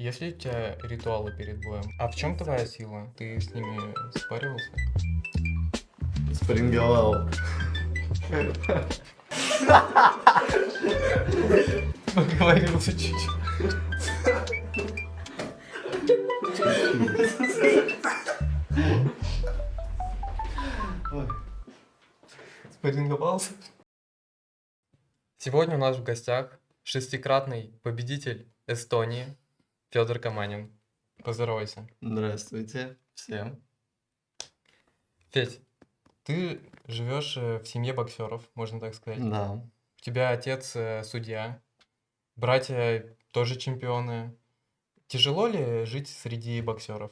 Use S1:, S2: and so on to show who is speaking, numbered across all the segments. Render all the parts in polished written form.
S1: Есть ли у тебя ритуалы перед боем? А в чем твоя сила? Ты с ними спаривался?
S2: Спарринговал.
S1: Поговорился чуть-чуть.
S2: Ой.
S1: Спарринговался? Сегодня у нас в гостях шестикратный победитель Эстонии Федор Каманин. Поздоровайся.
S2: Здравствуйте всем.
S1: Федь, ты живешь в семье боксеров, можно так сказать.
S2: Да.
S1: У тебя отец судья, братья тоже чемпионы. Тяжело ли жить среди боксеров?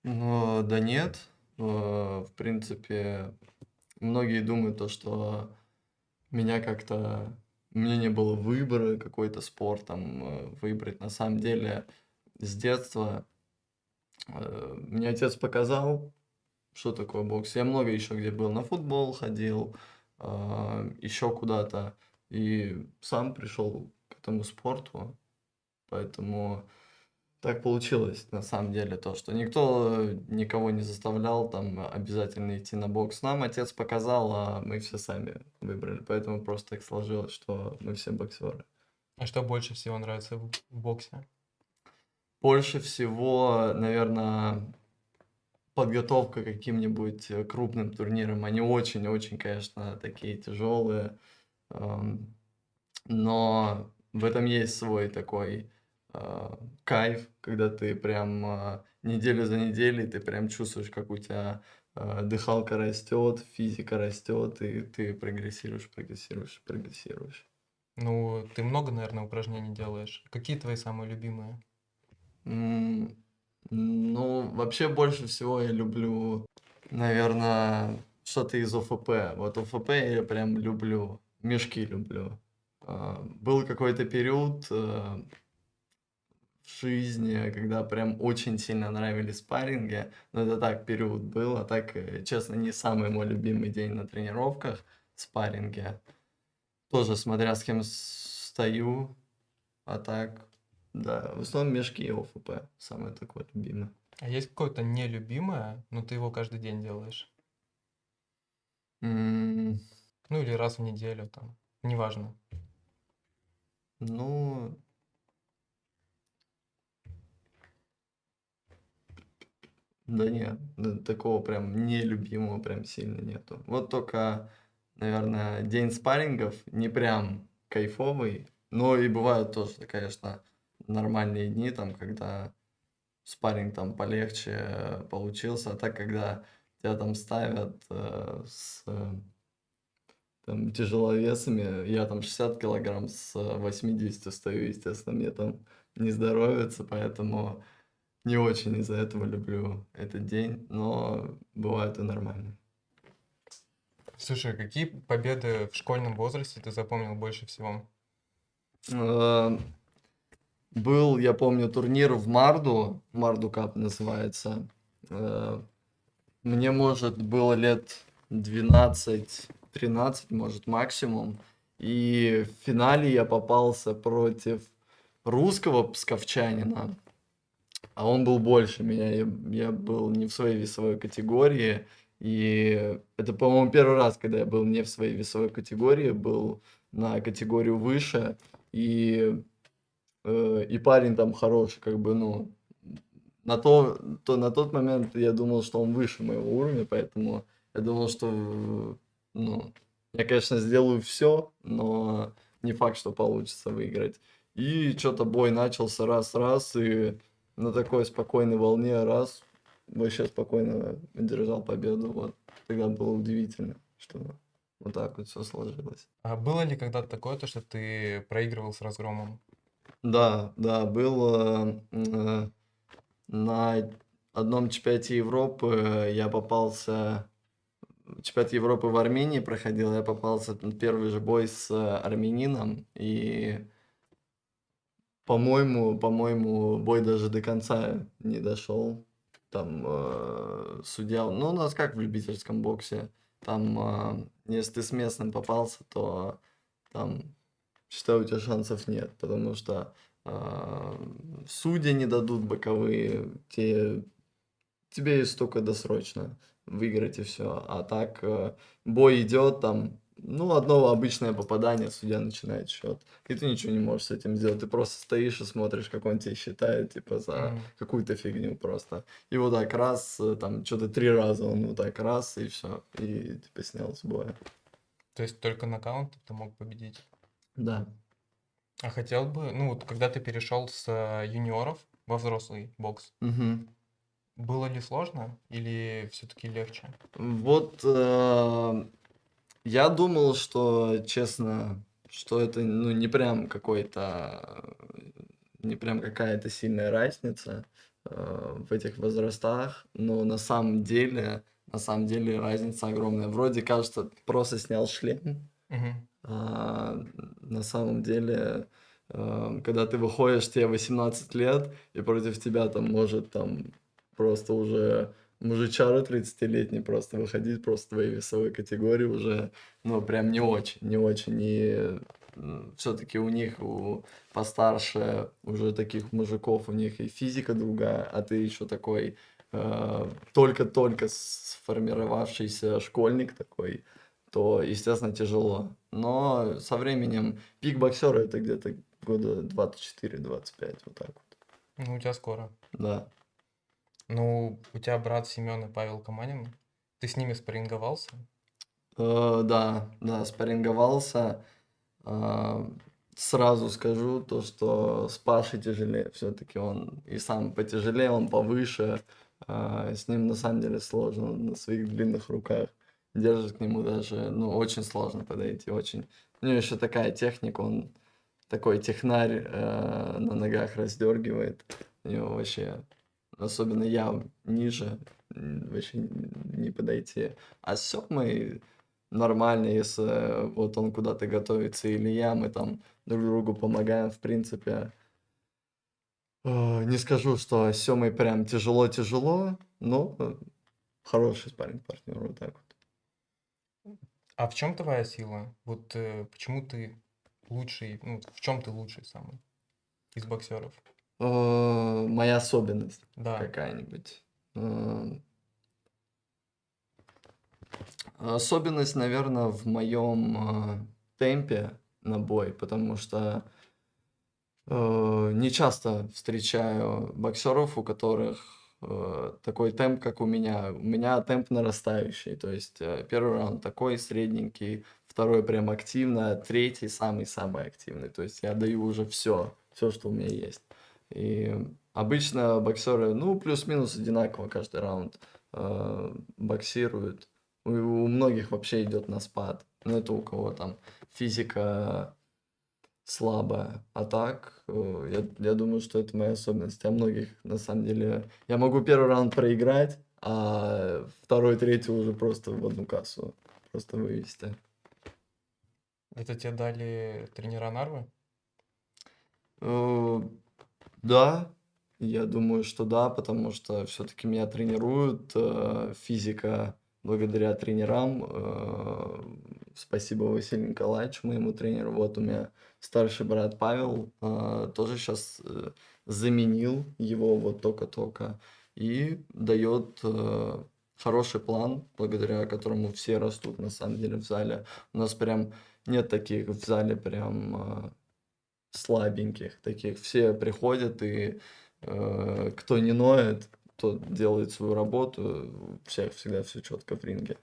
S2: Ну, да нет. В принципе, многие думают то, что меня как-то... У меня не было выбора какой-то спорт там выбрать. На самом деле, с детства мне отец показал, что такое бокс. Я много еще где был. На футбол ходил, еще куда-то. И сам пришел к этому спорту. Поэтому так получилось, на самом деле, то, что никто никого не заставлял там обязательно идти на бокс. Нам отец показал, а мы все сами выбрали. Поэтому просто так сложилось, что мы все боксеры.
S1: А что больше всего нравится в боксе?
S2: Больше всего, наверное, подготовка к каким-нибудь крупным турнирам. Они очень-очень, конечно, такие тяжелые. Но в этом есть свой такой кайф, когда ты прям неделю за неделей, ты прям чувствуешь, как у тебя дыхалка растет, физика растет, и ты прогрессируешь, прогрессируешь, прогрессируешь.
S1: Ну, ты много, наверное, упражнений делаешь. Какие твои самые любимые?
S2: М, Ну, вообще больше всего я люблю, наверное, что-то из ОФП. Вот ОФП я прям люблю, мешки люблю. Был какой-то период в жизни, когда прям очень сильно нравились спарринги. Но это так, период был, а так, честно, не самый мой любимый день на тренировках спарринги. Тоже смотря с кем стою, а так, да, в основном мешки и ОФП, самое такое любимое.
S1: А есть какое-то нелюбимое, но ты его каждый день делаешь?
S2: М,
S1: Ну, или раз в неделю там. Неважно.
S2: Ну, да нет, такого прям нелюбимого прям сильно нету. Вот только, наверное, день спаррингов не прям кайфовый, но и бывают тоже, конечно, нормальные дни, там, когда спарринг там полегче получился, а так, когда тебя там ставят с там тяжеловесами, я там 60 килограмм с 80 стою, естественно, мне там не здоровится, поэтому не очень из-за этого люблю этот день, но бывает и нормально.
S1: Слушай, какие победы в школьном возрасте ты запомнил больше всего?
S2: Э, Был, я помню, турнир в Марду Кап называется. Э, Мне, может, было лет 12-13, может, максимум. И в финале я попался против русского псковчанина. А он был больше меня. Я был не в своей весовой категории. И это, по-моему, первый раз, когда я был не в своей весовой категории, был на категорию выше. И парень там хороший, как бы, ну, на тот момент я думал, что он выше моего уровня, поэтому я думал, что, ну, я, конечно, сделаю все, но не факт, что получится выиграть. И что-то бой начался раз-раз, и на такой спокойной волне раз, вообще спокойно одержал победу. Вот тогда было удивительно, что вот так вот все сложилось.
S1: А было ли когда-то такое, то, что ты проигрывал с разгромом?
S2: Да, да, было на одном чемпионате Европы я попался. Чемпионат Европы в Армении проходил, я попался на первый же бой с армянином, и, по-моему, бой даже до конца не дошел. Там судья, ну, у нас как в любительском боксе, там, если ты с местным попался, то там, считаю, у тебя шансов нет, потому что а, судьи не дадут боковые, тебе есть только досрочно выиграть и все. А так бой идет там, ну, одно обычное попадание, судья начинает счет. И ты ничего не можешь с этим сделать. Ты просто стоишь и смотришь, как он тебя считает, типа, за
S1: Мгм.
S2: какую-то фигню просто. И вот так раз, там, что-то 3 раза он вот так раз, и все. И типа снял с боя.
S1: То есть только нокаут ты мог победить.
S2: Да.
S1: А хотел бы, ну вот когда ты перешел с юниоров во взрослый бокс,
S2: Мгм.
S1: было ли сложно или все-таки легче?
S2: Вот я думал, что, честно, что это, ну, не прям какой-то, не прям какая-то сильная разница в этих возрастах, но на самом деле разница огромная. Вроде кажется, просто снял шлем,
S1: Мгм.
S2: а на самом деле, когда ты выходишь, тебе 18 лет, и против тебя там может там просто уже мужичара 30-летний просто выходить, просто в твоей весовой категории уже, ну, прям не очень, не очень. И все-таки у них, у постарше, уже таких мужиков, у них и физика другая, а ты еще такой только-только сформировавшийся школьник такой, то, естественно, тяжело. Но со временем пик боксера это где-то года 24-25, вот так вот.
S1: Ну, у тебя скоро.
S2: Да.
S1: Ну, у тебя брат Семен и Павел Каманин. Ты с ними спарринговался?
S2: Да, да, спарринговался. А, Сразу скажу то, что с Пашей тяжелее. Все-таки он и сам потяжелее, он повыше. С ним на самом деле сложно на своих длинных руках. Держит к нему даже, ну, очень сложно подойти, очень. У него еще такая техника, он такой технарь на ногах раздергивает. У него вообще, особенно я ниже, вообще не подойти. А с Сёмой нормально, если вот он куда-то готовится или я, мы там друг другу помогаем, в принципе. Не скажу, что с Сёмой прям тяжело-тяжело, но хороший спарринг-партнер, вот так вот.
S1: А в чем твоя сила? Вот почему ты лучший, ну, в чем ты лучший самый из боксеров?
S2: Моя особенность
S1: Да.
S2: какая-нибудь. Э, Особенность, наверное, в моем темпе на бой, потому что не часто встречаю боксеров, у которых такой темп, как у меня. У меня темп нарастающий, то есть первый раунд такой средненький, второй прям активно, третий самый-самый активный. То есть я даю уже все, что у меня есть. И обычно боксеры, ну, плюс-минус одинаково каждый раунд боксируют. У многих вообще идет на спад. Ну, это у кого там физика слабая. А так, я думаю, что это моя особенность. А многих, на самом деле, я могу первый раунд проиграть, а второй, третий уже просто в одну кассу просто вывести.
S1: Это тебе дали тренера Нарвы?
S2: Э, Да, я думаю, что да, потому что все-таки меня тренируют. Физика благодаря тренерам. Спасибо Василию Николаевичу, моему тренеру. Вот у меня старший брат Павел тоже сейчас заменил его вот только-только и дает хороший план, благодаря которому все растут на самом деле в зале. У нас прям нет таких в зале прям слабеньких таких. Все приходят, и кто не ноет, тот делает свою работу. У всех всегда все четко в ринге.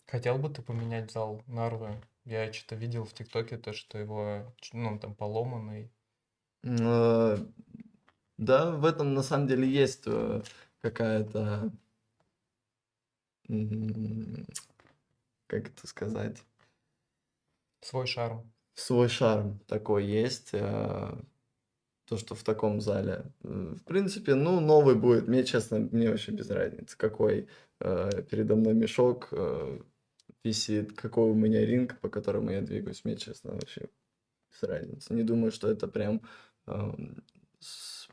S1: Хотел бы ты поменять зал Нарвы? Я что-то видел в ТикТоке, то, что его, ну, он там поломанный.
S2: Э, Да, в этом на самом деле есть какая-то, м, как это сказать,
S1: Свой шарм.
S2: свой шарм такой есть. То, что в таком зале. В принципе, ну, новый будет. Мне, честно, мне вообще без разницы, какой передо мной мешок висит, какой у меня ринг, по которому я двигаюсь. Мне, честно, вообще без разницы. Не думаю, что это прям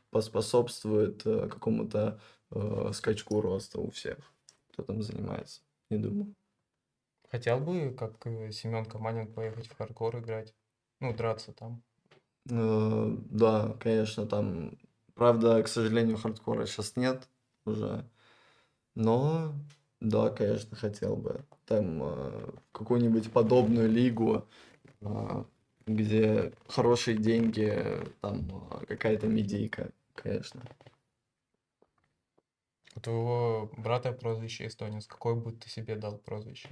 S2: поспособствует какому-то скачку роста у всех, кто там занимается. Не думаю.
S1: Хотел бы, как Семен Каманин, поехать в хардкор играть? Ну, драться там.
S2: Да, конечно, там, правда, к сожалению, хардкора сейчас нет уже, но да, конечно, хотел бы. Там какую-нибудь подобную лигу, а, где хорошие деньги, там какая-то медийка, конечно.
S1: У твоего брата прозвище эстонец. Какое бы ты себе дал прозвище?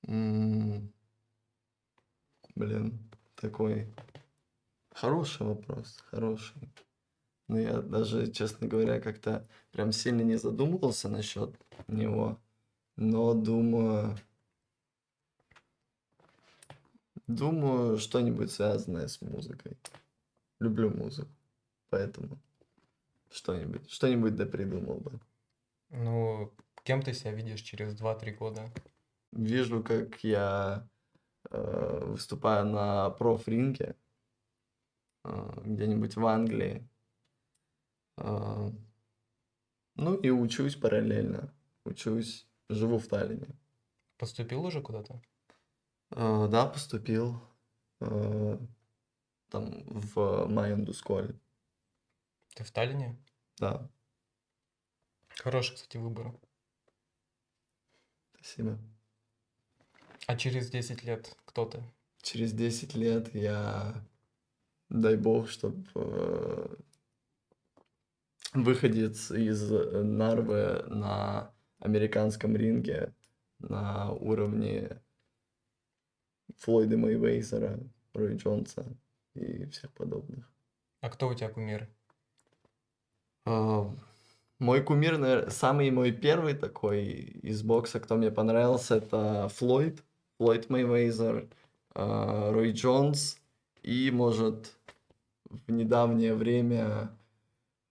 S2: М, Блин, такой хороший вопрос, хороший. Но я даже, честно говоря, как-то прям сильно не задумывался насчет него. Но думаю, что-нибудь связанное с музыкой. Люблю музыку, поэтому что-нибудь да придумал бы.
S1: Ну, кем ты себя видишь через 2-3 года?
S2: Вижу, как я выступаю на профринге где-нибудь в Англии. э, ну и учусь параллельно. Учусь, живу в Таллине.
S1: Поступил уже куда-то?
S2: Да, поступил э, там в Майндусколь.
S1: Ты в Таллине?
S2: Да,
S1: Хороший, кстати, выбор.
S2: спасибо.
S1: А через 10 лет кто ты?
S2: Через 10 лет я, дай бог, чтобы выходец из Нарвы на американском ринге на уровне Флойда Мэйвезера, Рой Джонса и всех подобных.
S1: А кто у тебя кумир?
S2: А, Мой кумир, самый мой первый такой из бокса, кто мне понравился, это Флойд Мэйвезер, Рой Джонс и, может, в недавнее время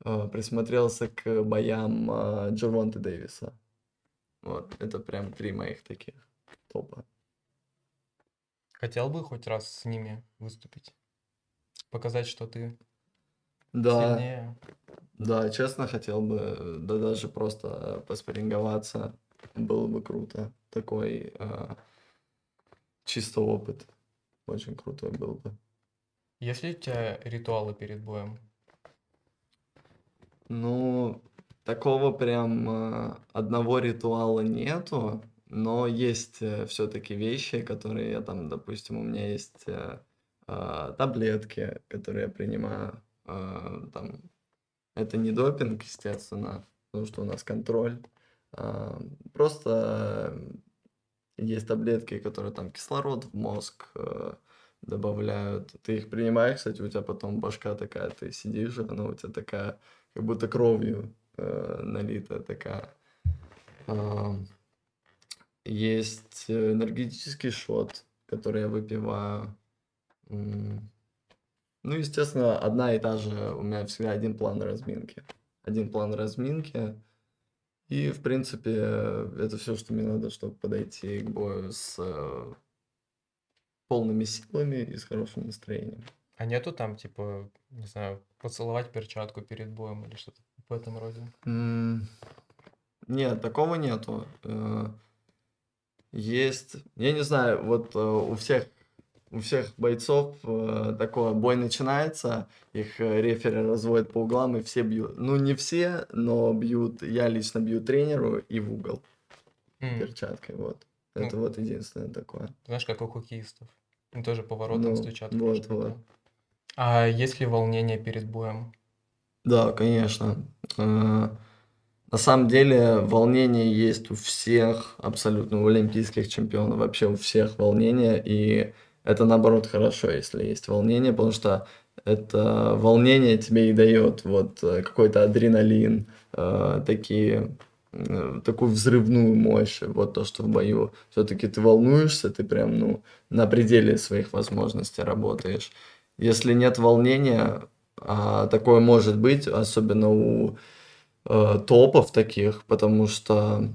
S2: присмотрелся к боям Джервонты Дэвиса. Вот, это прям три моих таких топа.
S1: Хотел бы хоть раз с ними выступить? Показать, что ты
S2: Да,
S1: сильнее?
S2: да, честно хотел бы, да даже просто поспарринговаться, было бы круто. Такой чисто опыт, очень крутой был бы.
S1: Есть ли у тебя ритуалы перед боем?
S2: Ну, такого прям одного ритуала нету, но есть все-таки вещи, которые я там, допустим, у меня есть таблетки, которые я принимаю. Там, это не допинг, естественно, потому что у нас контроль. А, Просто есть таблетки, которые там кислород в мозг добавляют. Ты их принимаешь, кстати, у тебя потом башка такая, ты сидишь, она у тебя такая, как будто кровью налита такая. А, Есть энергетический шот, который я выпиваю. М, Ну, естественно, одна и та же, у меня всегда один план разминки. Один план разминки. И, в принципе, это все, что мне надо, чтобы подойти к бою с полными силами и с хорошим настроением.
S1: А нету там, типа, не знаю, поцеловать перчатку перед боем или что-то в этом роде?
S2: М, Нет, такого нету. Есть, я не знаю, вот у всех бойцов такое, бой начинается, их рефери разводят по углам, и все бьют. Ну, не все, но бьют, я лично бью тренеру и в угол
S1: М,
S2: перчаткой, вот.
S1: Ну,
S2: Это вот единственное такое.
S1: знаешь, как у хоккеистов. Они тоже поворотом
S2: Ну,
S1: стучат или
S2: вот.
S1: что-то. А есть ли волнение перед боем?
S2: Да, конечно. Э, На самом деле волнение есть у всех, абсолютно у олимпийских чемпионов, вообще у всех волнение, и это наоборот хорошо, если есть волнение, потому что это волнение тебе и дает вот какой-то адреналин, такую взрывную мощь, вот то, что в бою все-таки ты волнуешься, ты прям, ну, на пределе своих возможностей работаешь. Если нет волнения, а такое может быть, особенно у топов таких, потому что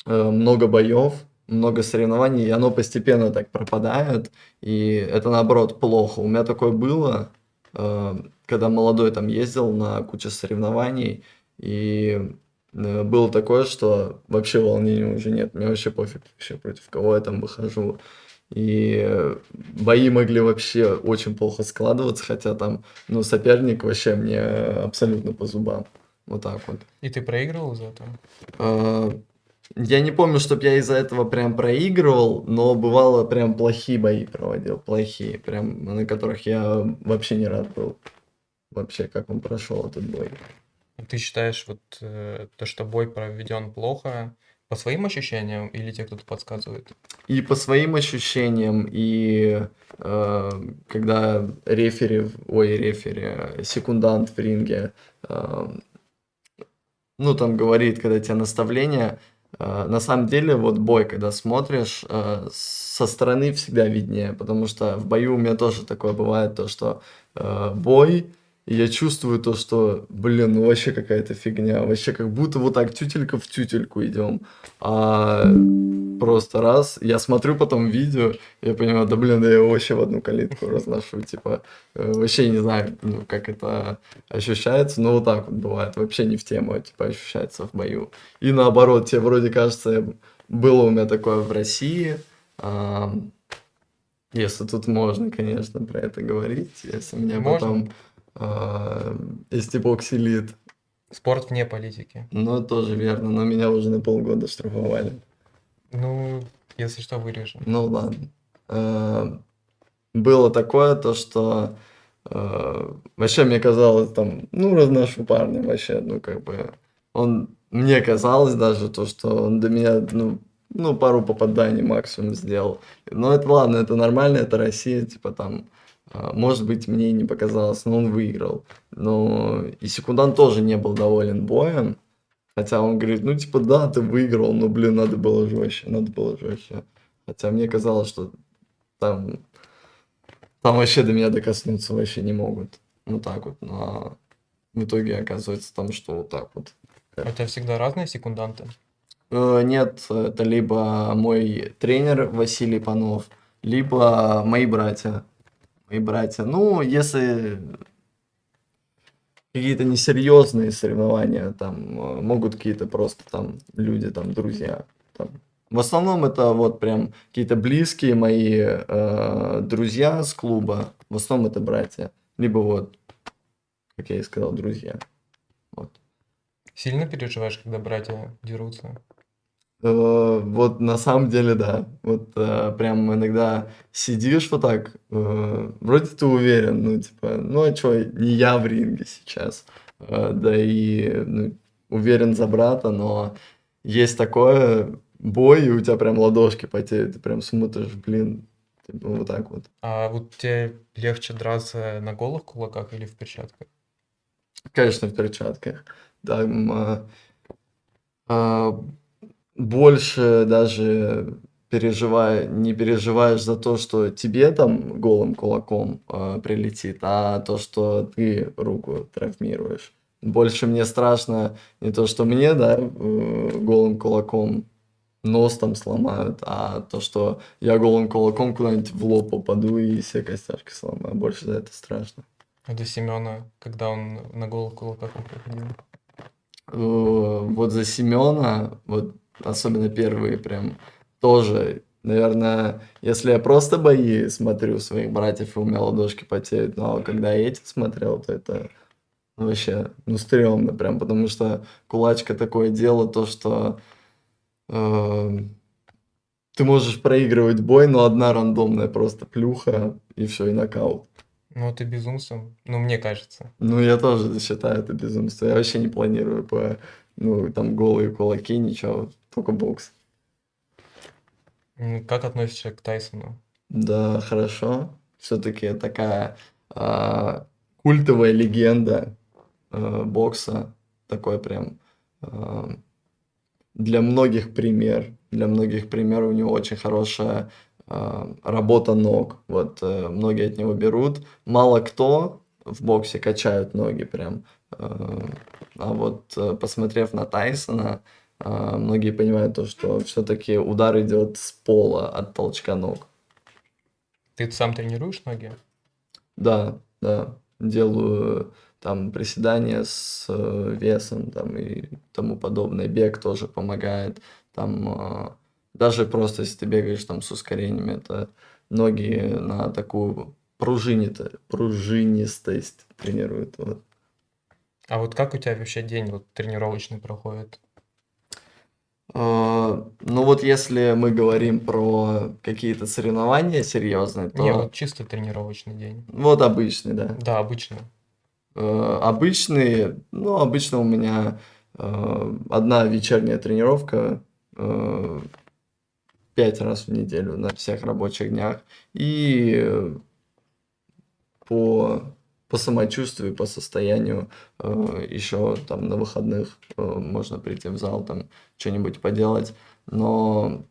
S2: много боев, много соревнований, и оно постепенно так пропадает, и это наоборот плохо. У меня такое было, когда молодой там ездил на кучу соревнований, и было такое, что вообще волнения уже нет, мне вообще пофиг, вообще против кого я там выхожу. И бои могли вообще очень плохо складываться, хотя там, ну, соперник вообще мне абсолютно по зубам. Вот так вот.
S1: И ты проигрывал из-за этого?
S2: А, Я не помню, чтоб я из-за этого прям проигрывал, но бывало прям плохие бои проводил, плохие, прям на которых я вообще не рад был. Вообще, как он прошел этот бой.
S1: Ты считаешь, вот то, что бой проведен плохо, по своим ощущениям или тебе кто-то подсказывает?
S2: И по своим ощущениям, и когда секундант в ринге, э, ну, там говорит, когда тебе наставление, на самом деле, вот бой, когда смотришь, со стороны всегда виднее, потому что в бою у меня тоже такое бывает, то, что бой, и я чувствую то, что, блин, ну вообще какая-то фигня, вообще как будто вот так тютелька в тютельку идем, а просто раз, я смотрю потом видео, я понимаю, да блин, да я его вообще в одну калитку разношу, типа, вообще не знаю, ну, как это ощущается, но вот так вот бывает, вообще не в тему, типа, ощущается в бою. И наоборот, тебе вроде кажется, было у меня такое в России, ам, если тут можно, конечно, про это говорить, если меня
S1: Можно.
S2: потом Эстибоксилит,
S1: Спорт вне политики.
S2: ну, тоже верно, но меня уже на полгода штрафовали.
S1: Ну, если что, вырежем.
S2: Ну, ладно. А, Было такое, то, что вообще мне казалось там, ну, разношу парня вообще, ну, как бы, мне казалось даже то, что он до меня, ну, пару попаданий максимум сделал. Но это ладно, это нормально, это Россия, типа там, может быть, мне и не показалось, но он выиграл. Но и секундант тоже не был доволен боем, хотя он говорит, ну, типа, да, ты выиграл, но, блин, надо было жестче, надо было жестче. Хотя мне казалось, что там там вообще до меня докоснуться вообще не могут. Вот так вот. Но в итоге оказывается там, что вот так вот.
S1: У тебя всегда разные секунданты?
S2: Нет, это либо мой тренер Василий Панов, либо мои братья. Мои братья. Ну, если какие-то несерьезные соревнования, там могут какие-то просто там люди, там друзья. Там. В основном это вот прям какие-то близкие мои друзья с клуба. В основном это братья. Либо вот, как я и сказал, друзья. Вот.
S1: Сильно переживаешь, когда братья дерутся?
S2: Вот на самом деле, да. Вот прям иногда сидишь вот так, вроде ты уверен, ну типа, ну а чё, не я в ринге сейчас. Да и ну, уверен за брата, но есть такое, бой, и у тебя прям ладошки потеют, ты прям смотришь, блин, типа вот так вот.
S1: А вот тебе легче драться на голых кулаках или в перчатках?
S2: Конечно, в перчатках. Там а, больше даже не переживаешь за то, что тебе там голым кулаком прилетит, а то, что ты руку травмируешь. Больше мне страшно не то, что мне, да, голым кулаком нос там сломают, а то, что я голым кулаком куда-нибудь в лоб попаду и все костяшки сломаю. Больше за это страшно.
S1: А до Семена, когда он на голых кулаках он проходил?
S2: Вот за Семена, вот особенно первые прям тоже, наверное, если я просто бои смотрю своих братьев, и у меня ладошки потеют, но когда я эти смотрел, то это вообще, ну, стрёмно прям, потому что кулачка такое дело, то, что э, ты можешь проигрывать бой, но одна рандомная просто плюха, и все, и нокаут.
S1: Ну, ты безумцем. Ну, мне кажется.
S2: Ну, я тоже считаю это безумство. Я вообще не планирую ну, там, голые кулаки, ничего, только бокс.
S1: Как относишься к Тайсону?
S2: Да, хорошо. Все-таки такая культовая легенда бокса. Такой прям а, для многих пример. Для многих пример у него очень хорошая работа ног. Вот многие от него берут. Мало кто в боксе качают ноги прям. А вот посмотрев на Тайсона, многие понимают то, что все-таки удар идет с пола от толчка ног.
S1: Ты сам тренируешь ноги?
S2: Да, да, делаю там приседания с весом там и тому подобное. Бег тоже помогает. Там Даже просто если ты бегаешь там с ускорениями, это ноги на такую пружинистость тренируют. Вот.
S1: А вот как у тебя вообще день вот тренировочный проходит?
S2: Ну вот если мы говорим про какие-то соревнования серьезные,
S1: Не,
S2: то
S1: вот чисто тренировочный день.
S2: вот обычный, да.
S1: Да, обычно.
S2: Обычно у меня одна вечерняя тренировка 5 раз в неделю на всех рабочих днях. И по, по самочувствию, по состоянию еще там на выходных можно прийти в зал, там что-нибудь поделать. Но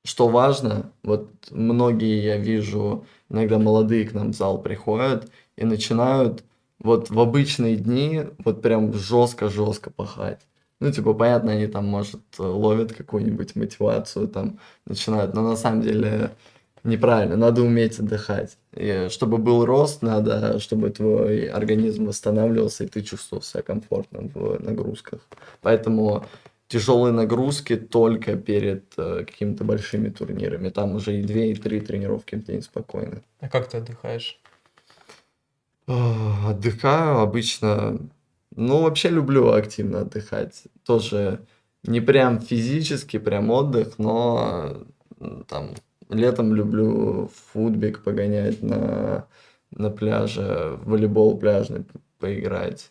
S2: что важно, вот многие, я вижу, иногда молодые к нам в зал приходят и начинают вот в обычные дни вот прям жестко-жестко пахать. Ну, типа, понятно, они там, может, ловят какую-нибудь мотивацию, там, начинают, но на самом деле неправильно, надо уметь отдыхать. И чтобы был рост, надо, чтобы твой организм восстанавливался, и ты чувствовал себя комфортно в нагрузках. Поэтому тяжелые нагрузки только перед какими-то большими турнирами. Там уже и 2, и 3 тренировки в день спокойно.
S1: А как ты отдыхаешь?
S2: Отдыхаю обычно. Ну, вообще люблю активно отдыхать. Тоже не прям физически, прям отдых, но там летом люблю в футбик погонять на пляже, в волейбол пляжный поиграть.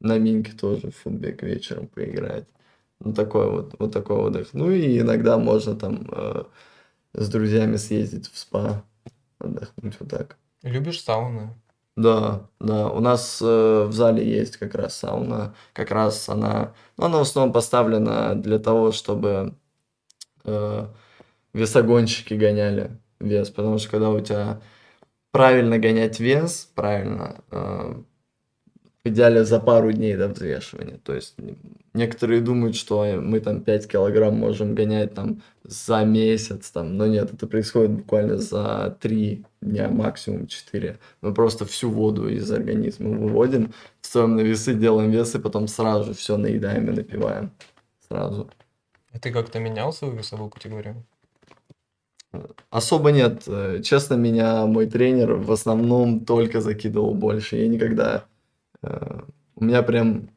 S2: На минке тоже в футбик вечером поиграть. Ну, вот такой отдых. Ну, и иногда можно там с друзьями съездить в спа, отдохнуть вот так.
S1: Любишь сауны?
S2: Да, да, у нас в зале есть как раз сауна, как раз она в основном поставлена для того, чтобы э, весогонщики гоняли вес, потому что когда у тебя правильно гонять вес, правильно, в идеале за пару дней до взвешивания. То есть некоторые думают, что мы там 5 килограмм можем гонять там за месяц, там, но нет, это происходит буквально за 3 дня, максимум 4. Мы просто всю воду из организма выводим, встаем на весы, делаем вес и потом сразу же все наедаем и напиваем. Сразу.
S1: А ты как-то менял свою весовую категорию?
S2: Особо нет. Честно, меня мой тренер в основном только закидывал больше. Я никогда у меня прям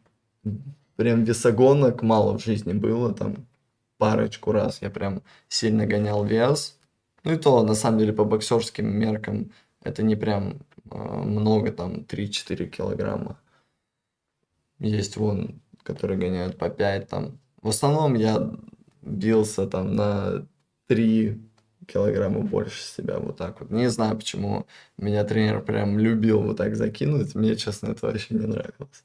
S2: весогонок мало в жизни было, там парочку раз я прям сильно гонял вес. Ну и то, на самом деле, по боксерским меркам это не прям много, там 3-4 килограмма. Есть вон, которые гоняют по 5 там. В основном я бился там на 3 килограмма больше себя, вот так вот. Не знаю, почему меня тренер прям любил вот так закинуть. Мне, честно, это вообще не нравилось.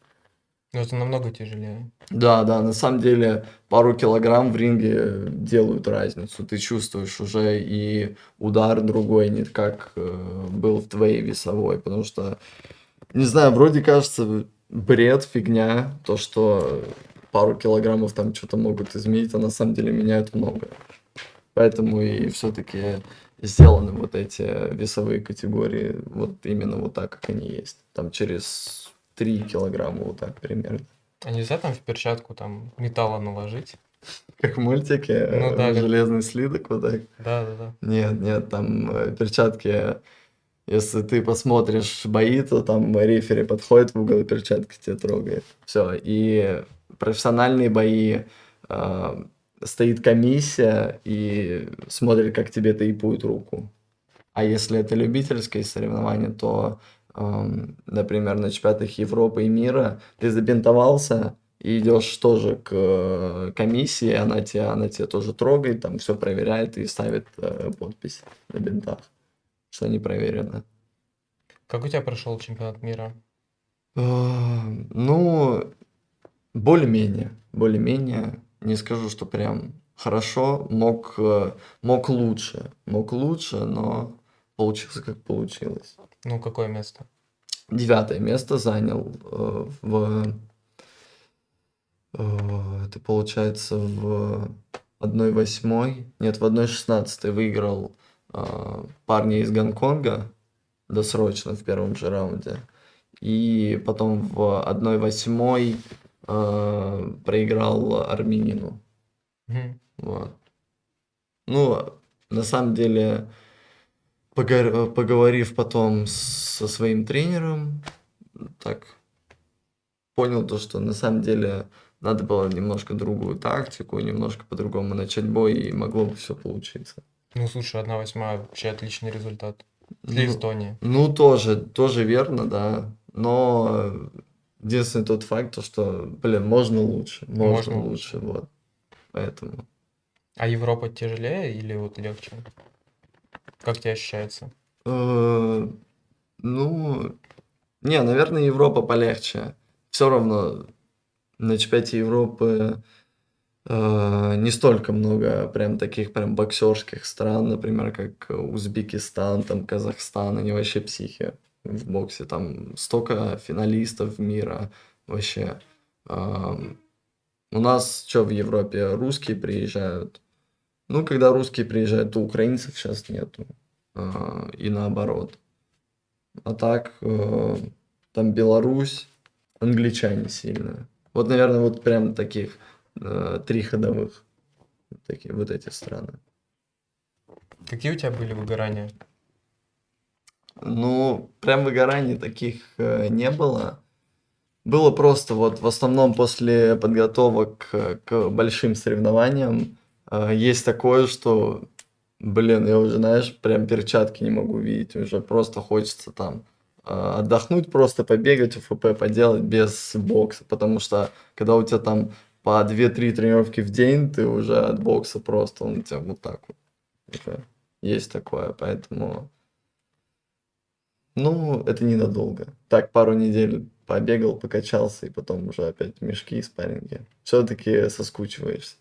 S1: Ну, это намного тяжелее.
S2: Да, да, на самом деле пару килограмм в ринге делают разницу. Ты чувствуешь уже и удар другой, не как был в твоей весовой. Потому что, не знаю, вроде кажется бред, фигня, то, что пару килограммов там что-то могут изменить, а на самом деле меняют много. Поэтому и все-таки сделаны вот эти весовые категории вот именно вот так, как они есть. Там через 3 килограмма вот так примерно.
S1: А нельзя там в перчатку там металла наложить?
S2: Как в мультике,
S1: Ну да,
S2: железный слиток вот так.
S1: да.
S2: Нет, нет, там перчатки, если ты посмотришь бои, то там рефери подходит в угол и перчатки тебя трогает. Все, и профессиональные бои, а, стоит комиссия и смотрит, как тебе тейпуют руку. А если это любительские соревнования, то, например, на чемпионатах Европы и мира ты забинтовался и идешь тоже к комиссии, она тебя тоже трогает, там все проверяет и ставит подпись на бинтах, что не проверено.
S1: Как у тебя прошел чемпионат мира?
S2: Ну, более-менее. Не скажу, что прям хорошо, мог лучше, но получилось как получилось.
S1: Ну, какое место?
S2: 9 место занял это получается в 1/8, нет, в 1/16 выиграл парня из Гонконга досрочно в первом же раунде. И потом в 1/8 проиграл армянину.
S1: Мгм.
S2: Вот. Ну, на самом деле, поговорив потом со своим тренером, так понял то, что на самом деле надо было немножко другую тактику, немножко по-другому начать бой, и могло бы все получиться.
S1: Ну, слушай, 1/8 вообще отличный результат. Для
S2: Ну,
S1: Эстонии.
S2: ну тоже верно, да. Но единственный тот факт, то, что, блин, можно
S1: Можно
S2: лучше,
S1: лучше.
S2: вот. Поэтому.
S1: А Европа тяжелее или вот легче? Как тебе ощущается?
S2: Э, Ну, не, наверное, Европа полегче. Все равно на чемпионате Европы не столько много прям таких прям боксерских стран, например, как Узбекистан, там Казахстан, они вообще психи в боксе. Там столько финалистов мира вообще. Ам, У нас что в Европе? Русские приезжают. Ну, когда русские приезжают, то украинцев сейчас нету. И наоборот. А так, там Беларусь, англичане сильные. Вот, наверное, вот прям таких 3 ходовых. Такие вот эти страны.
S1: Какие у тебя были выгорания?
S2: Ну, прям выгораний таких не было. Было просто вот в основном после подготовок к большим соревнованиям есть такое, что, блин, я уже, знаешь, прям перчатки не могу видеть, уже просто хочется там отдохнуть, просто побегать, УФП поделать без бокса, потому что когда у тебя там по 2-3 тренировки в день, ты уже от бокса просто, он у тебя вот так вот уже есть такое, поэтому, ну, это ненадолго. Так, пару недель побегал, покачался, и потом уже опять мешки и спарринги. Все-таки соскучиваешься.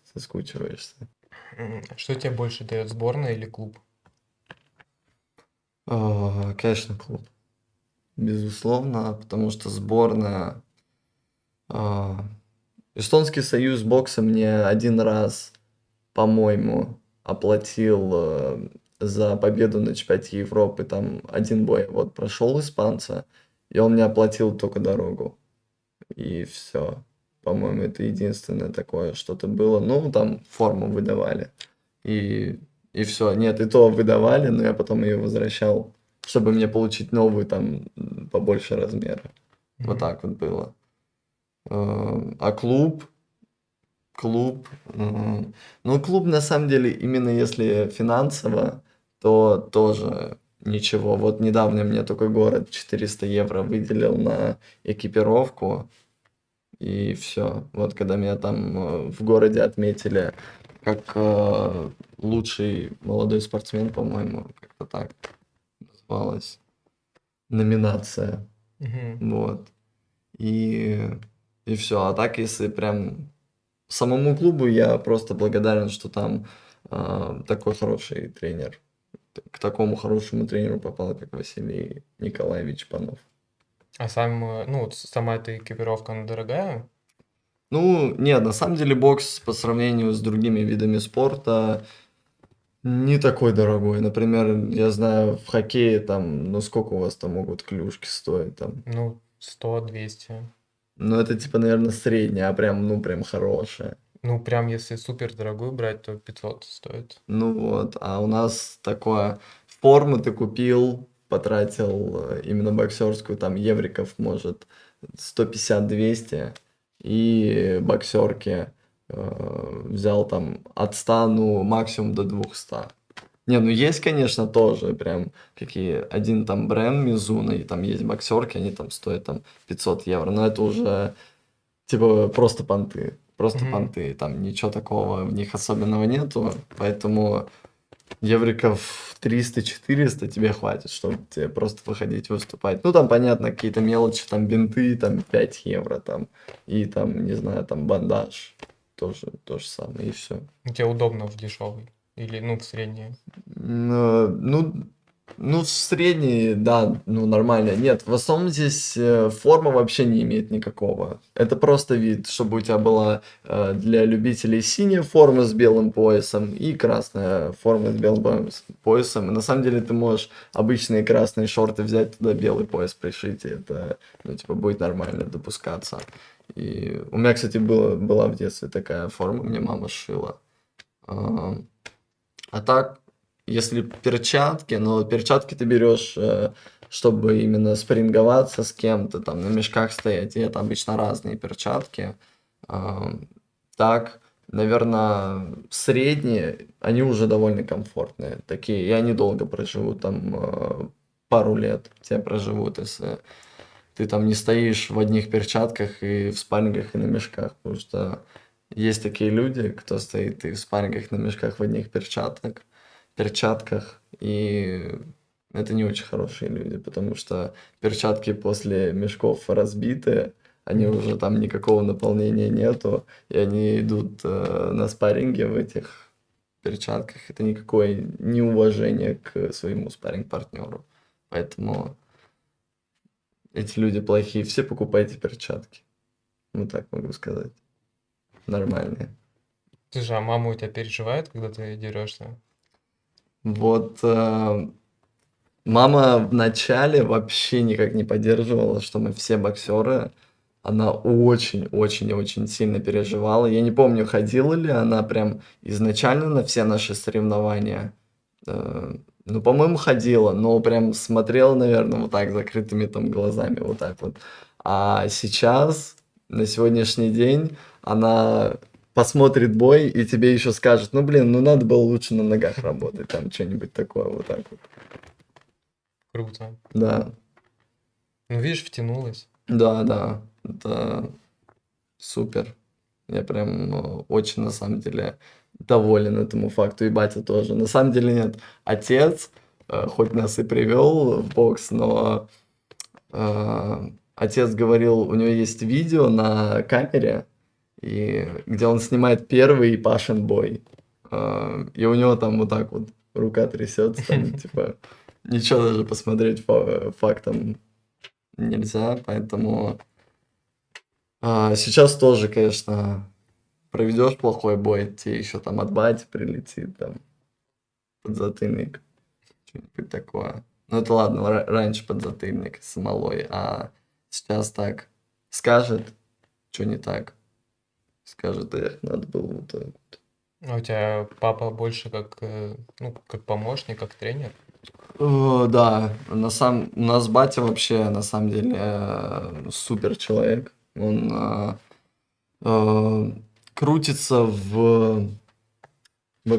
S1: Что тебе больше дает, сборная или клуб?
S2: Конечно, клуб. Безусловно, потому что сборная... а, Эстонский союз бокса мне один раз, по-моему, оплатил за победу на чемпионате Европы. Там один бой вот прошел испанца, и он мне оплатил только дорогу. И все. По-моему, это единственное такое что-то было. Ну, там форму выдавали. И, и все. Нет, и то выдавали, но я потом ее возвращал, чтобы мне получить новую там побольше размера. Вот
S1: Мгм.
S2: так вот было. А клуб, ну, клуб на самом деле, именно если финансово, то тоже ничего. Вот недавно мне только город 400 евро выделил на экипировку, и все. Вот когда меня там в городе отметили как лучший молодой спортсмен, по-моему, как-то так называлась номинация.
S1: Мгм.
S2: Вот. И, и все. А так, если прям самому клубу, я просто благодарен, что там такой хороший тренер. К такому хорошему тренеру попал, как Василий Николаевич Панов.
S1: А ну вот сама эта экипировка, она дорогая?
S2: Ну, нет, на самом деле бокс по сравнению с другими видами спорта не такой дорогой. Например, я знаю, в хоккее там, ну сколько у вас там могут клюшки стоить там?
S1: Ну, 100-200.
S2: Ну, это типа, наверное, средняя, а прям, ну, прям хорошая.
S1: Ну, прям если супер дорогую брать, то 500 стоит.
S2: Ну вот, а у нас такое, форму ты купил, потратил именно боксерскую, там, евриков, может, 150-200, и боксерки взял там от 100, ну, максимум до 200. Не, ну есть, конечно, тоже прям какие, один там бренд Мизуна, и там есть боксерки, они там стоят там 500 евро, но это уже типа просто
S1: Мгм.
S2: понты, там ничего такого в них особенного нету, поэтому евриков 300-400 тебе хватит, чтобы тебе просто выходить выступать. Ну, там, понятно, какие-то мелочи, там, бинты, там, 5 евро, там, и там, не знаю, там, бандаж, тоже то же самое, и все.
S1: Тебе удобно в дешевый или, ну, в средний.
S2: Ну, ну, в средней, да, ну, нормально. Нет, в основном здесь форма вообще не имеет никакого. Это просто вид, чтобы у тебя была для любителей синяя форма с белым поясом и красная форма с белым поясом. И на самом деле ты можешь обычные красные шорты взять, туда белый пояс пришить, и это, ну, типа, будет нормально допускаться. И у меня, кстати, была в детстве такая форма, мне мама сшила. А, А так, если перчатки, но перчатки ты берешь, чтобы именно спарринговаться с кем-то, там, на мешках стоять, и это обычно разные перчатки. А, Так, наверное, средние, они уже довольно комфортные такие, и они долго проживут, там, пару лет те проживут, если ты там не стоишь в одних перчатках и в спаррингах, и на мешках, потому что есть такие люди, кто стоит и в спаррингах, и на мешках, в одних перчатках, и это не очень хорошие люди, потому что перчатки после мешков разбиты, они уже там никакого наполнения нету, и они идут на спарринге в этих перчатках. Это никакое неуважение к своему спарринг-партнеру. Поэтому эти люди плохие. Все покупайте перчатки. Вот так могу сказать. Нормальные.
S1: Слушай, а мама у тебя переживает, когда ты дерешься?
S2: Вот мама в начале вообще никак не поддерживала, что мы все боксеры. Она очень-очень-очень сильно переживала. Я не помню, ходила ли она прям изначально на все наши соревнования. Э, Ну, по-моему, ходила, но прям смотрела, наверное, вот так, закрытыми там глазами, вот так вот. А сейчас, на сегодняшний день, она посмотрит бой и тебе еще скажет, ну, блин, ну, надо было лучше на ногах работать, там, что-нибудь такое, вот так вот.
S1: Круто.
S2: Да,
S1: Ну, видишь, втянулась.
S2: да, да, это супер. Я прям очень, на самом деле, доволен этому факту, и батя тоже. На самом деле нет. Отец, хоть нас и привел в бокс, но отец говорил, у него есть видео на камере, и где он снимает первый Пашин бой. И у него там вот так вот рука трясется, там типа ничего даже посмотреть фактом нельзя, поэтому сейчас тоже, конечно, проведешь плохой бой, тебе еще там от бати прилетит, там, подзатыльник, что-нибудь такое. Ну это ладно, раньше подзатыльник с смолой, а сейчас так скажет, что не так. Скажет, эх, надо было вот так.
S1: А у тебя папа больше как, ну, как помощник, как тренер?
S2: Да, у нас батя вообще, на самом деле, супер человек. Он э, крутится во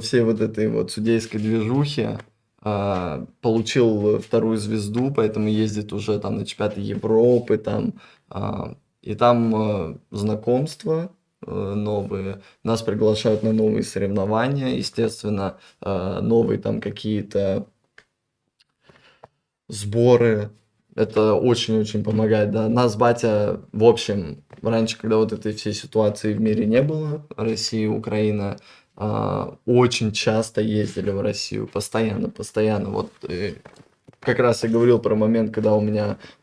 S2: всей вот этой вот судейской движухе, получил вторую звезду, поэтому ездит уже там на чемпионаты Европы, там, и там знакомства новые, нас приглашают на новые соревнования, естественно, новые там какие-то сборы. Это очень-очень помогает, да. Нас батя, в общем, раньше, когда вот этой всей ситуации в мире не было, Россия, Украина, очень часто ездили в Россию, постоянно, постоянно. Вот как раз я говорил про момент, когда у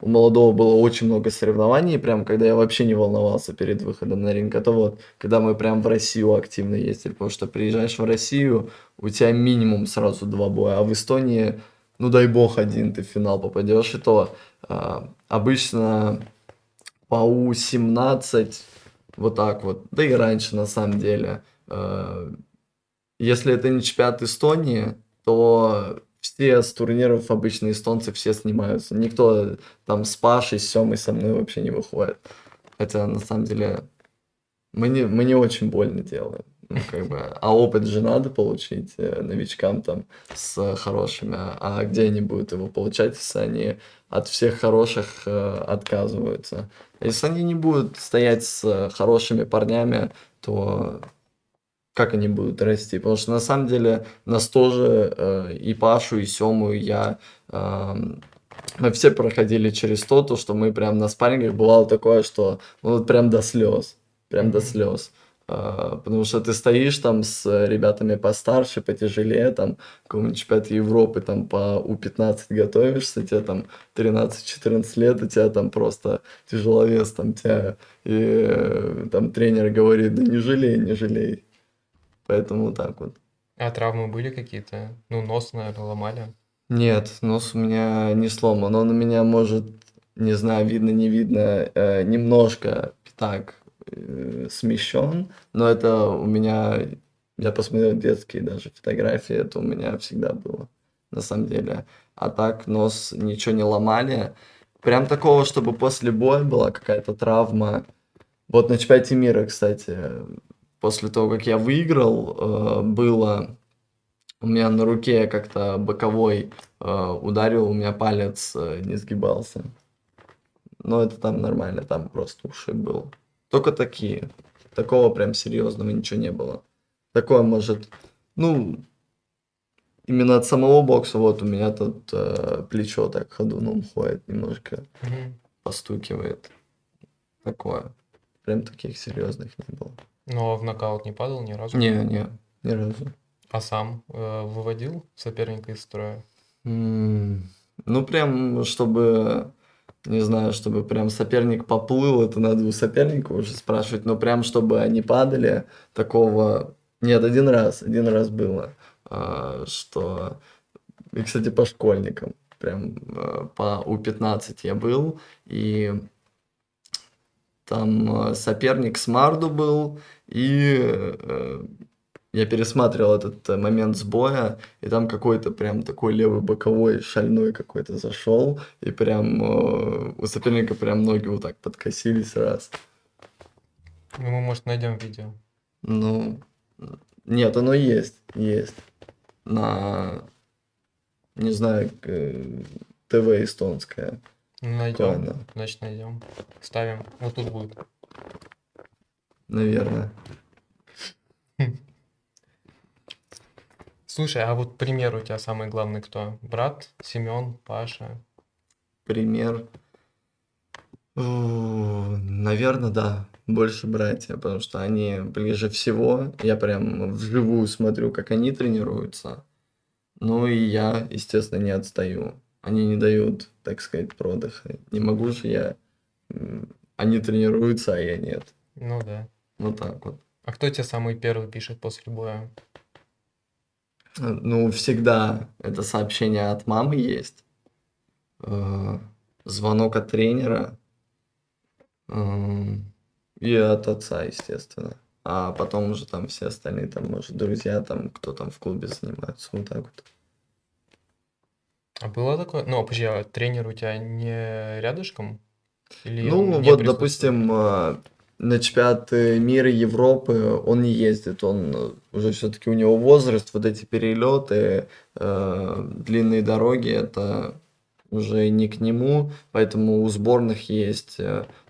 S2: молодого было очень много соревнований, прям когда я вообще не волновался перед выходом на ринг. Это вот, когда мы прям в Россию активно ездили, потому что приезжаешь в Россию, у тебя минимум сразу два боя, а в Эстонии, ну дай бог, один ты в финал попадешь, и то обычно по У-17 вот так вот, да и раньше на самом деле. Если это не чемпионат Эстонии, то все с турниров обычно эстонцы все снимаются. Никто там с Пашей, с Семой со мной вообще не выходит. Хотя на самом деле мы не очень больно делаем. Ну, как бы, а опыт же надо получить новичкам там с хорошими. А где они будут его получать, если они от всех хороших отказываются? Если они не будут стоять с хорошими парнями, то как они будут расти? Потому что на самом деле нас тоже, и Пашу, и Сему, и я, мы все проходили через то, что мы прям на спаррингах бывало такое, что ну, вот прям до слез, прям до
S1: Мгм.
S2: слез. Потому что ты стоишь там с ребятами постарше, потяжелее, там, какого-нибудь чемпионата Европы, там, по У-15 готовишься, тебе там 13-14 лет, у тебя там просто тяжеловес, там, тебя, и там тренер говорит, да не жалей, не жалей. Поэтому вот так вот.
S1: А травмы были какие-то? Ну, нос, наверное, ломали.
S2: Нет, нос у меня не сломан. Он у меня может, не знаю, видно, не видно, немножко так смещен, но это у меня Я посмотрел детские даже фотографии, это у меня всегда было, на самом деле. А так нос ничего не ломали. Прям такого, чтобы после боя была какая-то травма. Вот на чемпионате мира, кстати, после того, как я выиграл, было у меня на руке как-то боковой ударил, у меня палец не сгибался. Но это там нормально, там просто ушиб был. Только такие. Такого прям серьезного ничего не было. Такое может, ну, именно от самого бокса, вот у меня тут плечо так ходуном ходит, немножко
S1: Мгм.
S2: постукивает. Такое. Прям таких серьезных не было.
S1: Но в нокаут не падал ни разу?
S2: Не, ни разу.
S1: А сам выводил соперника из строя?
S2: М, Ну, прям, чтобы, не знаю, чтобы прям соперник поплыл, это надо у соперника уже спрашивать, но прям, чтобы они падали, такого... Нет, один раз было, что... И, кстати, по школьникам, прям по У-15 я был, и там соперник с Марду был, и я пересматривал этот момент сбоя, и там какой-то прям такой левый боковой шальной какой-то зашел, и прям у соперника прям ноги вот так подкосились раз.
S1: Ну, мы, может, найдем видео.
S2: Ну, нет, оно есть. На, не знаю, ТВ эстонское.
S1: Ну,
S2: Какое
S1: найдем,
S2: оно?
S1: значит, найдем. Ставим. Вот тут будет.
S2: Наверное.
S1: Слушай, а вот пример у тебя самый главный кто? Брат, Семен, Паша?
S2: Пример. Наверное, да. Больше братья, потому что они ближе всего. Я прям вживую смотрю, как они тренируются. Ну и я, естественно, не отстаю. Они не дают, так сказать, продыха. Не могу же я. Они тренируются, а я нет.
S1: Ну да.
S2: Вот так вот.
S1: А кто тебе самый первый пишет после боя?
S2: Ну, всегда это сообщение от мамы есть. э, Звонок от тренера. эм, И от отца, естественно. А потом уже там все остальные, там, может, друзья, там, кто там в клубе занимается, вот так вот.
S1: А было такое? Ну, подожди, а тренер у тебя не рядышком? Или он
S2: Ну,
S1: не
S2: вот,
S1: присутствует?
S2: допустим, на чемпионаты мира Европы он не ездит, он уже все-таки у него возраст, вот эти перелеты, длинные дороги, это уже не к нему, поэтому у сборных есть,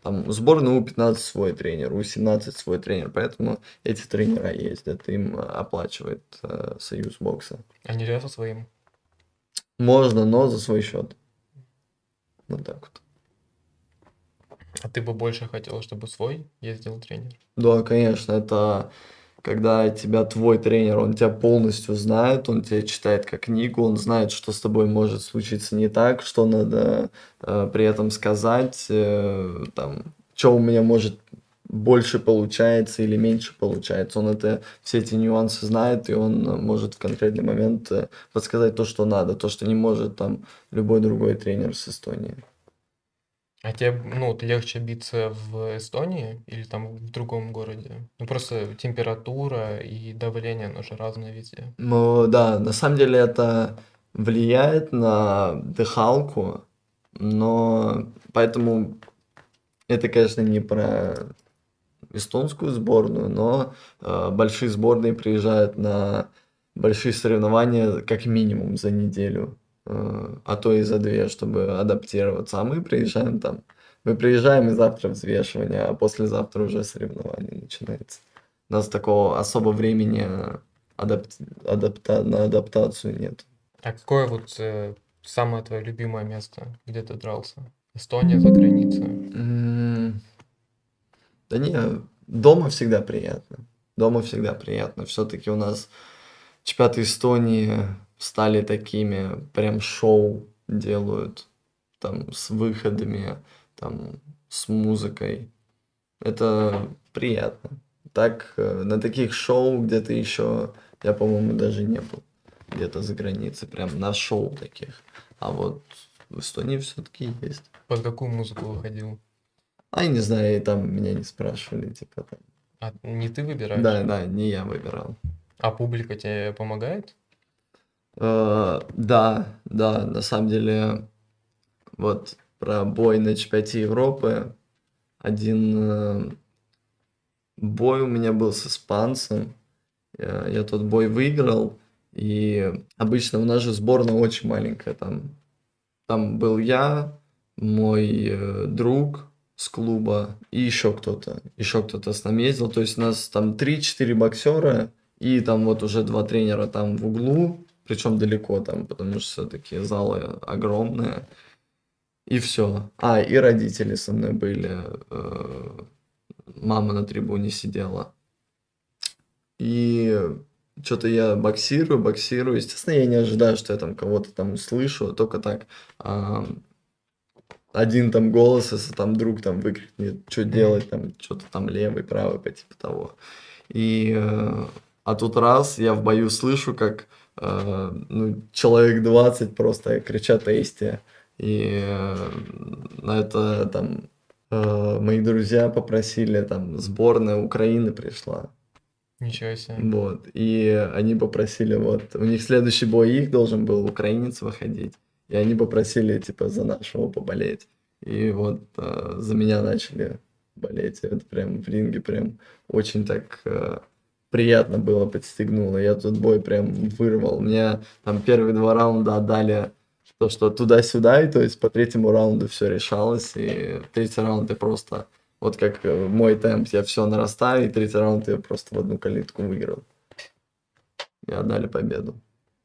S2: там, у сборной У-15 свой тренер, У-17 свой тренер, поэтому эти тренера ездят, им оплачивает Союз бокса.
S1: А нельзя со своим?
S2: Можно, но за свой счет. Вот так вот.
S1: А ты бы больше хотел, чтобы свой ездил тренер?
S2: Да, конечно, это когда тебя твой тренер, он тебя полностью знает, он тебя читает как книгу, он знает, что с тобой может случиться не так, что надо при этом сказать, там, что у меня может больше получается или меньше получается. Он это, все эти нюансы знает, и он может в конкретный момент подсказать то, что надо, то, что не может там любой другой тренер с Эстонии.
S1: А тебе, ну, вот легче биться в Эстонии или там в другом городе? Ну, просто температура и давление, оно же разное везде.
S2: Ну да, на самом деле это влияет на дыхалку, но поэтому это, конечно, не про эстонскую сборную, но большие сборные приезжают на большие соревнования как минимум за неделю, а то и за две, чтобы адаптироваться. А мы приезжаем там, мы приезжаем и завтра взвешивание, а послезавтра уже соревнование начинается. У нас такого особо времени на адаптацию нет.
S1: А какое вот самое твое любимое место, где ты дрался? Эстония за границей?
S2: М, Да не, дома всегда приятно. Дома всегда приятно. Все-таки у нас чемпионаты Эстонии стали такими, прям шоу делают, там, с выходами, там, с музыкой. Это приятно. Так, на таких шоу где-то еще, я, по-моему, даже не был. Где-то за границей, прям на шоу таких. А вот в Эстонии все-таки есть.
S1: Под какую музыку выходил?
S2: А я не знаю, и там меня не спрашивали, типа там.
S1: А не ты выбираешь?
S2: Да, да, не я выбирал.
S1: А публика тебе помогает?
S2: Да, на самом деле, вот про бой на чемпионате Европы. Один бой у меня был с испанцем. Я тот бой выиграл. И обычно у нас же сборная очень маленькая. Там был я, мой друг с клуба и еще кто-то. Еще кто-то с нами ездил. То есть у нас там три-четыре боксера и там вот уже два тренера там в углу. Причем далеко там, потому что все-таки залы огромные. И все. И родители со мной были. Мама на трибуне сидела. И что-то я боксирую. Естественно, я не ожидаю, что я там кого-то там услышу. Только так. а, Один там голос, если там друг там выкрикнет, что
S1: Мгм.
S2: делать, там что-то там левый, правый, по типу того. И тут раз я в бою слышу, как ну, человек 20 просто кричат «Эсти». И на это там мои друзья попросили, там сборная Украины пришла.
S1: Ничего себе.
S2: Вот. И они попросили, вот, у них следующий бой их должен был украинец выходить. И они попросили, типа, за нашего поболеть. И вот за меня начали болеть. Это прям в ринге прям очень так приятно было, подстегнуло. Я тот бой прям вырвал. Мне там первые два раунда отдали то, что туда-сюда, и то есть по третьему раунду все решалось. И третий раунд я просто вот как мой темп, я все нарастаю, и третий раунд я просто в одну калитку выиграл. И отдали победу.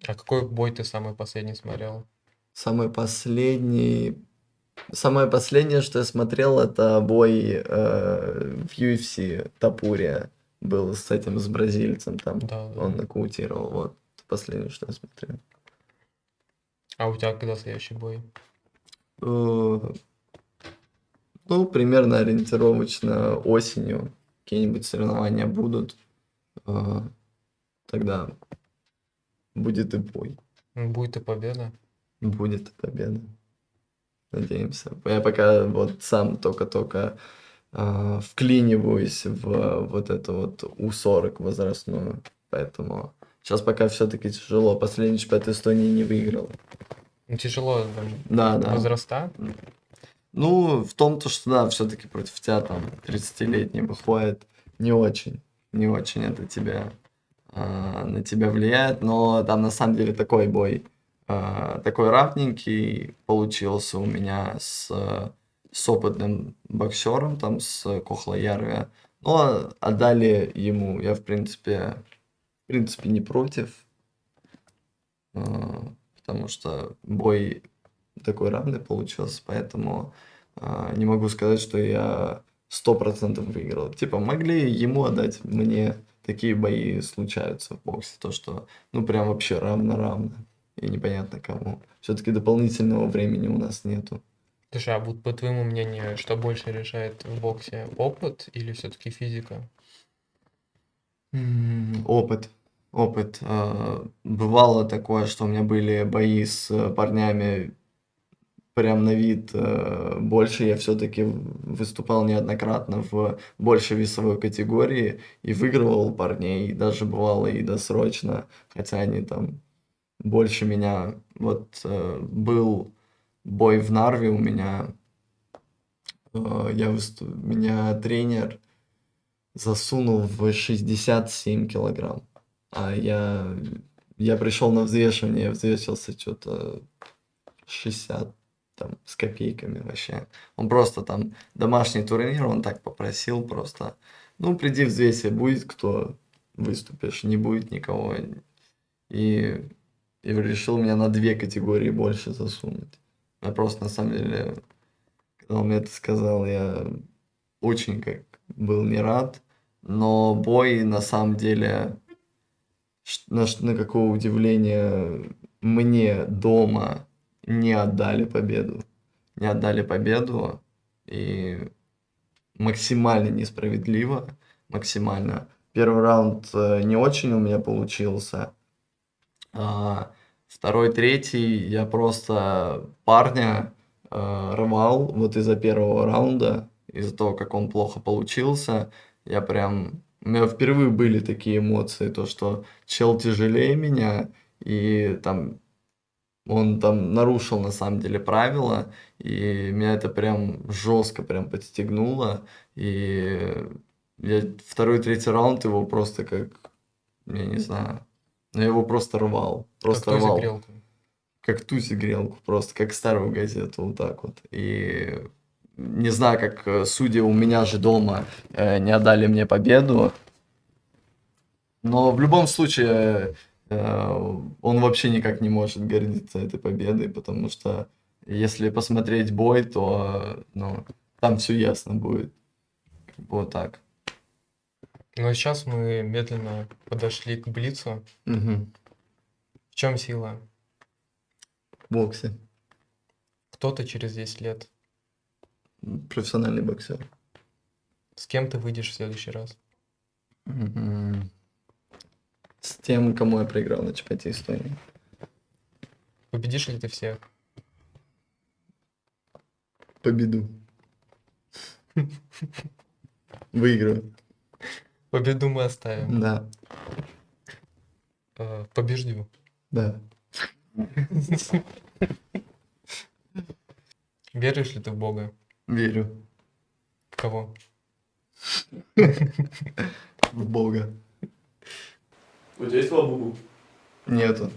S1: А какой бой ты самый последний смотрел?
S2: Самый последний... Самое последнее, что я смотрел, это бой в UFC Тапурия. Был с этим, с бразильцем там.
S1: Да, да.
S2: Он нокаутировал. Вот. Последнее, что я смотрел.
S1: А у тебя когда следующий бой?
S2: Э, Ну, примерно ориентировочно осенью какие-нибудь соревнования будут. Э, Тогда будет и бой.
S1: Будет и победа.
S2: Будет и победа. Надеемся. Я пока вот сам только-только вклиниваюсь в вот эту вот У-40 возрастную. Поэтому сейчас пока все-таки тяжело. Последний чемпионат Эстонии не выиграл.
S1: Ну, тяжело там
S2: Да, да.
S1: возраста.
S2: Ну, в том-то, что да, все-таки против тебя там 30-летний выходит не очень. Не очень это на тебя влияет, но там на самом деле такой бой, такой равненький получился у меня с опытным боксером, там с Кохлоярви. Но отдали ему, я в принципе не против, потому что бой такой равный получился, поэтому не могу сказать, что я 100% выиграл. Типа могли ему отдать, мне такие бои случаются в боксе, то что ну прям вообще равно-равно и непонятно кому. Все-таки дополнительного времени у нас нету.
S1: Слушай, а вот по твоему мнению, что больше решает в боксе, опыт или все-таки физика?
S2: Опыт. Опыт. Бывало такое, что у меня были бои с парнями прям на вид больше. Я все-таки выступал неоднократно в большей весовой категории и выигрывал парней, даже бывало и досрочно, хотя они там больше меня. Вот был бой в Нарве у меня, меня тренер засунул в 67 килограмм, а я пришел на взвешивание, я взвесился что-то 60 там с копейками вообще. Он просто там домашний турнир, он так попросил просто. Ну, приди взвесься, будет кто, выступишь, не будет никого. И, и решил меня на две категории больше засунуть. Я просто на самом деле, когда он мне это сказал, я очень как был не рад. Но бой на самом деле, на какое удивление, мне дома не отдали победу. Не отдали победу. И максимально несправедливо. Максимально. Первый раунд не очень у меня получился. Второй, третий я просто парня рвал вот из-за первого раунда. Из-за того, как он плохо получился. Я прям У меня впервые были такие эмоции, то, что чел тяжелее меня, и там он там нарушил на самом деле правила, и меня это прям жестко прям подстегнуло, и я второй, третий раунд его просто как, я не знаю, но я его просто рвал,
S1: Как
S2: просто
S1: тузик
S2: рвал,
S1: грелку.
S2: как тузик грелку, просто как старую газету, вот так вот. И не знаю, как судьи у меня же дома не отдали мне победу, но в любом случае он вообще никак не может гордиться этой победой, потому что если посмотреть бой, то ну, там все ясно будет. Вот так.
S1: Ну а сейчас мы медленно подошли к блицу.
S2: Мгм.
S1: В чем сила?
S2: В боксе.
S1: Кто ты через 10 лет?
S2: Профессиональный боксер.
S1: С кем ты выйдешь в следующий раз?
S2: Мгм. С тем, кому я проиграл на чемпионате Эстонии.
S1: Победишь ли ты всех?
S2: Победу. Выиграю.
S1: Победу мы оставим.
S2: Да.
S1: Побеждю.
S2: Да.
S1: Веришь ли ты в Бога?
S2: Верю.
S1: В кого?
S2: В Бога.
S3: У тебя есть лабубу?
S2: Нету.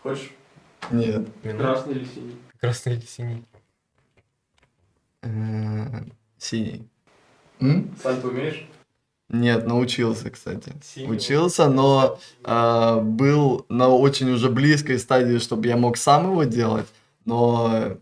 S3: Хочешь?
S2: Нет.
S1: Минут?
S3: Красный или синий?
S1: Красный или синий?
S2: Синий.
S3: Сань, ты умеешь?
S2: Нет, научился, кстати.
S3: Синего?
S2: Учился, но был на очень уже близкой стадии, чтобы я мог сам его делать, но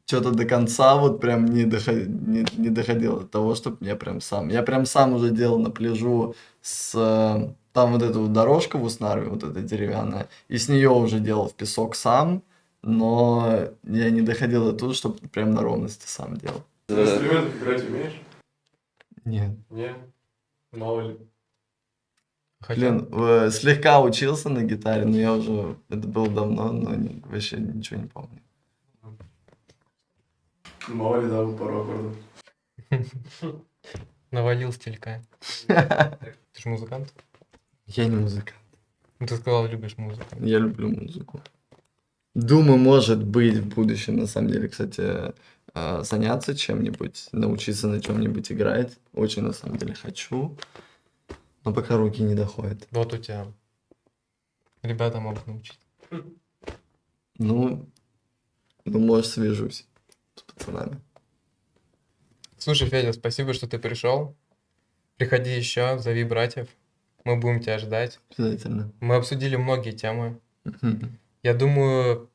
S2: что-то до конца вот прям не доходил до того, чтобы я прям сам. Я прям сам уже делал на пляжу с... Там вот эту вот дорожка в Уснарве, вот эта деревянная, и с нее уже делал в песок сам, но я не доходил до того, чтобы прям на ровности сам делал.
S3: На инструментах играть умеешь?
S2: Нет.
S3: Не. Мало ли.
S1: Хотел?
S2: Блин, слегка учился на гитаре, но я уже... Это было давно, но вообще ничего не помню.
S3: Мало ли, да, пару аккордов.
S1: Навалил стилька. Ты же музыкант?
S2: Я не музыкант.
S1: Ну, ты сказал, любишь музыку.
S2: Я люблю музыку. Думаю, может быть, в будущем, на самом деле, кстати, заняться чем-нибудь, научиться на чем-нибудь играть. Очень, на самом деле, хочу. Но пока руки не доходят.
S1: Вот у тебя. Ребята могут научить.
S2: Ну, может, свяжусь с пацанами.
S1: Слушай, Федя, спасибо, что ты пришел. Приходи еще, зови братьев. Мы будем тебя ждать.
S2: Обязательно.
S1: Мы обсудили многие темы.
S2: Мгм.
S1: Я думаю,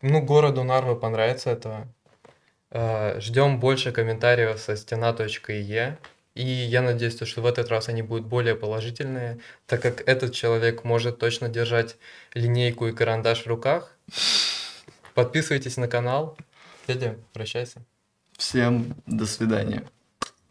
S1: ну, городу Нарва понравится это. Ждем больше комментариев со стена.е. И я надеюсь, что в этот раз они будут более положительные, так как этот человек может точно держать линейку и карандаш в руках. Подписывайтесь на канал. Федя, прощайся.
S2: Всем до свидания.